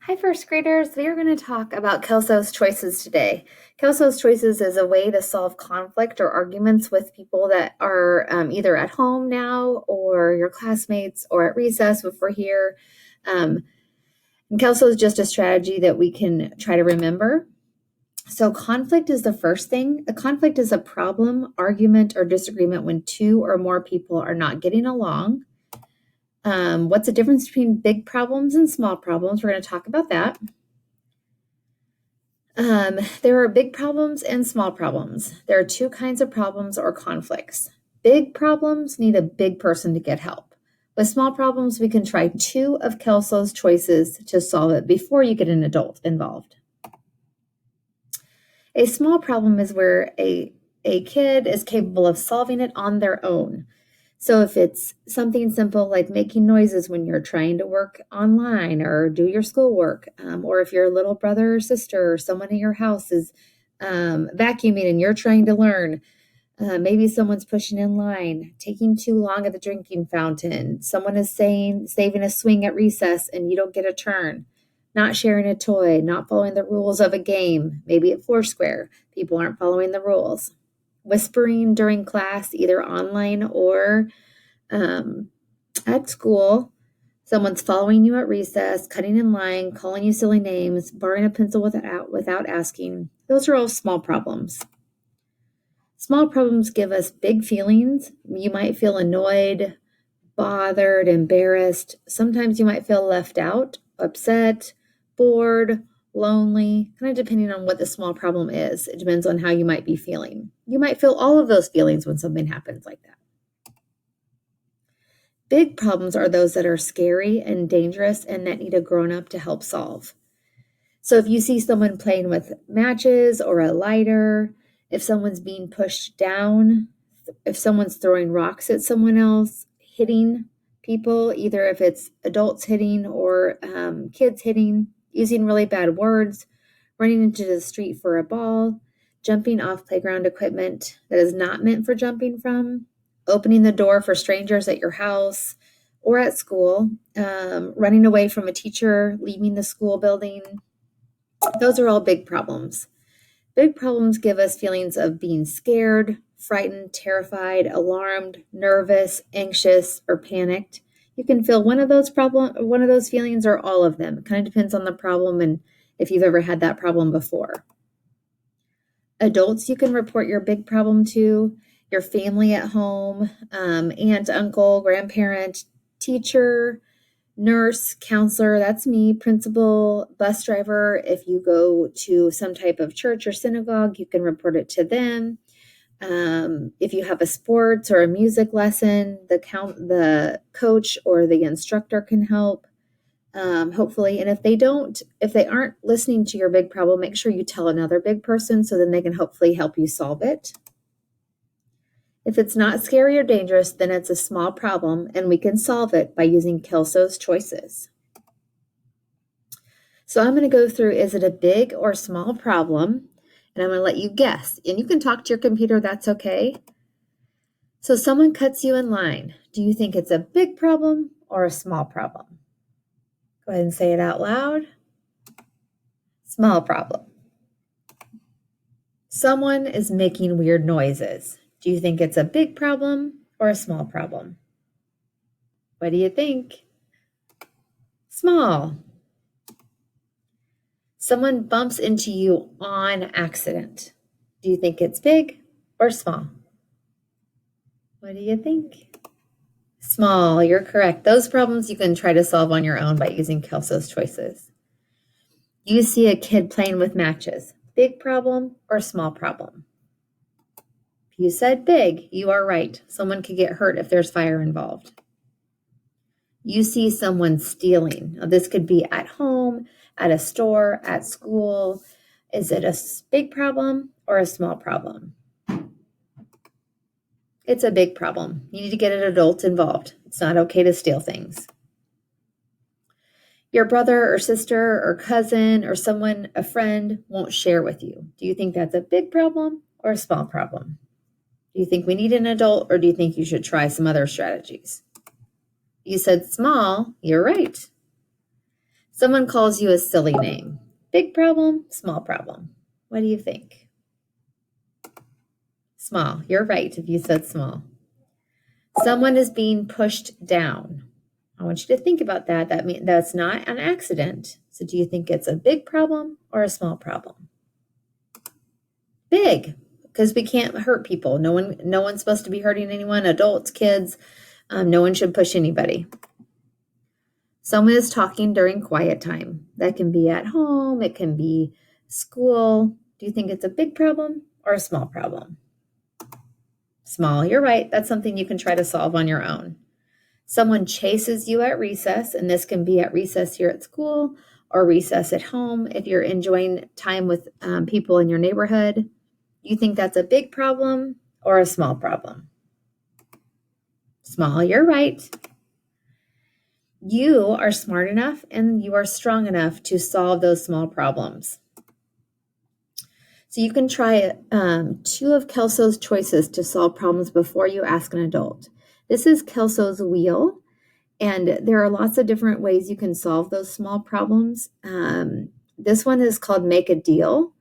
Hi, first graders. We are going to talk about Kelso's choices today. Kelso's choices is a way to solve conflict or arguments with people that are either at home now or your classmates or at recess if we're here. And Kelso is just a strategy that we can try to remember. So conflict is the first thing. A conflict is a problem, argument, or disagreement when two or more people are not getting along. What's the difference between big problems and small problems? We're going to talk about that. There are big problems and small problems. There are two kinds of problems or conflicts. Big problems need a big person to get help. With small problems, we can try two of Kelso's choices to solve it before you get an adult involved. A small problem is where a kid is capable of solving it on their own. So if it's something simple like making noises when you're trying to work online or do your schoolwork, or if your little brother or sister or someone in your house is vacuuming and you're trying to learn, maybe someone's pushing in line, taking too long at the drinking fountain, someone is saving a swing at recess and you don't get a turn, not sharing a toy, not following the rules of a game, maybe at Foursquare, people aren't following the rules. Whispering during class, either online or at school. Someone's following you at recess, cutting in line, calling you silly names, borrowing a pencil without asking. Those are all small problems. Small problems give us big feelings. You might feel annoyed, bothered, embarrassed. Sometimes you might feel left out, upset, bored, lonely, kind of depending on what the small problem is. It depends on how you might be feeling. You might feel all of those feelings when something happens like that. Big problems are those that are scary and dangerous and that need a grown-up to help solve. So if you see someone playing with matches or a lighter, if someone's being pushed down, if someone's throwing rocks at someone else, hitting people, either if it's adults hitting or kids hitting, using really bad words, running into the street for a ball, jumping off playground equipment that is not meant for jumping from, opening the door for strangers at your house or at school, running away from a teacher, leaving the school building. Those are all big problems. Big problems give us feelings of being scared, frightened, terrified, alarmed, nervous, anxious, or panicked. You can feel one of those feelings or all of them. It kind of depends on the problem and if you've ever had that problem before. Adults you can report your big problem to, your family at home, aunt, uncle, grandparent, teacher, nurse, counselor, that's me, principal, bus driver. If you go to some type of church or synagogue, you can report it to them. If you have a sports or a music lesson, the coach or the instructor can help, hopefully. And if they aren't listening to your big problem, make sure you tell another big person so then they can hopefully help you solve it. If it's not scary or dangerous, then it's a small problem and we can solve it by using Kelso's choices. So I'm going to go through, is it a big or small problem? And I'm going to let you guess. And you can talk to your computer, that's okay. So someone cuts you in line. Do you think it's a big problem or a small problem? Go ahead and say it out loud. Small problem. Someone is making weird noises. Do you think it's a big problem or a small problem? What do you think? Small. Someone bumps into you on accident. Do you think it's big or small? What do you think? Small, you're correct. Those problems you can try to solve on your own by using Kelso's choices. You see a kid playing with matches. Big problem or small problem? If you said big, you are right. Someone could get hurt if there's fire involved. You see someone stealing. Now, this could be at home, at a store, at school. Is it a big problem or a small problem? It's a big problem. You need to get an adult involved. It's not okay to steal things. Your brother or sister or cousin or someone, a friend, won't share with you. Do you think that's a big problem or a small problem? Do you think we need an adult or do you think you should try some other strategies? You said small, you're right. Someone calls you a silly name. Big problem, small problem. What do you think? Small. You're right if you said small. Someone is being pushed down. I want you to think about that. That means that's not an accident. So do you think it's a big problem or a small problem? Big, because we can't hurt people. No one's supposed to be hurting anyone, adults, kids. No one should push anybody. Someone is talking during quiet time. That can be at home, it can be school. Do you think it's a big problem or a small problem? Small, you're right. That's something you can try to solve on your own. Someone chases you at recess, and this can be at recess here at school or recess at home if you're enjoying time with people in your neighborhood. You think that's a big problem or a small problem? Small, you're right. You are smart enough and you are strong enough to solve those small problems. So you can try 2 of Kelso's choices to solve problems before you ask an adult. This is Kelso's wheel, and there are lots of different ways you can solve those small problems. This one is called make a deal.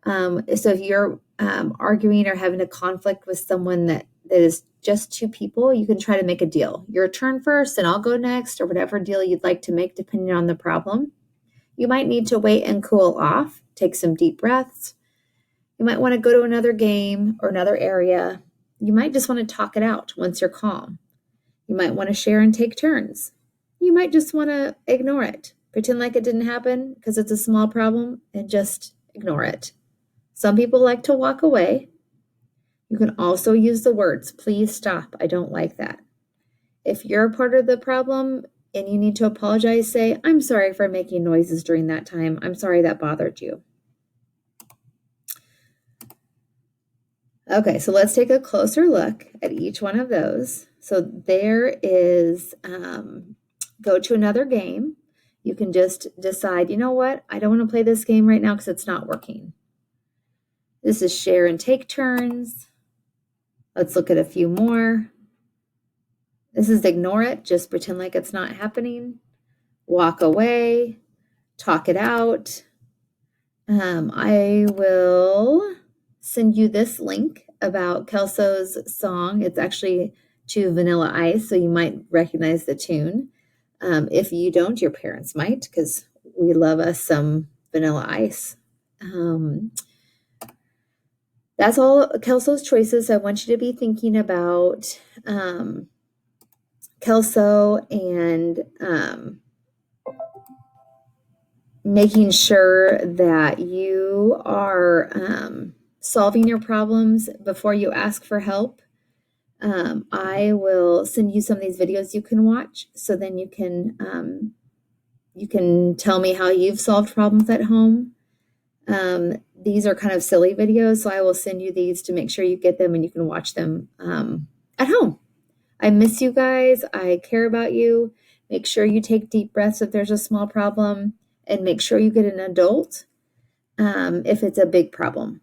So if you're arguing or having a conflict with someone that is just 2 people, you can try to make a deal. Your turn first and I'll go next, or whatever deal you'd like to make depending on the problem. You might need to wait and cool off, take some deep breaths. You might want to go to another game or another area. You might just want to talk it out once you're calm. You might want to share and take turns. You might just want to ignore it. Pretend like it didn't happen because it's a small problem and just ignore it. Some people like to walk away. You can also use the words, please stop, I don't like that. If you're a part of the problem and you need to apologize, say, I'm sorry for making noises during that time. I'm sorry that bothered you. Okay, so let's take a closer look at each one of those. So there is, go to another game. You can just decide, you know what, I don't want to play this game right now because it's not working. This is share and take turns. Let's look at a few more. This is ignore it, just pretend like it's not happening. Walk away, talk it out. I will send you this link about Kelso's song. It's actually to Vanilla Ice, so you might recognize the tune. If you don't, your parents might, because we love us some Vanilla Ice. That's all Kelso's choices. I want you to be thinking about Kelso and making sure that you are solving your problems before you ask for help. I will send you some of these videos you can watch, so then you can tell me how you've solved problems at home. These are kind of silly videos, so I will send you these to make sure you get them and you can watch them at home. I miss you guys. I care about you. Make sure you take deep breaths if there's a small problem, and make sure you get an adult if it's a big problem.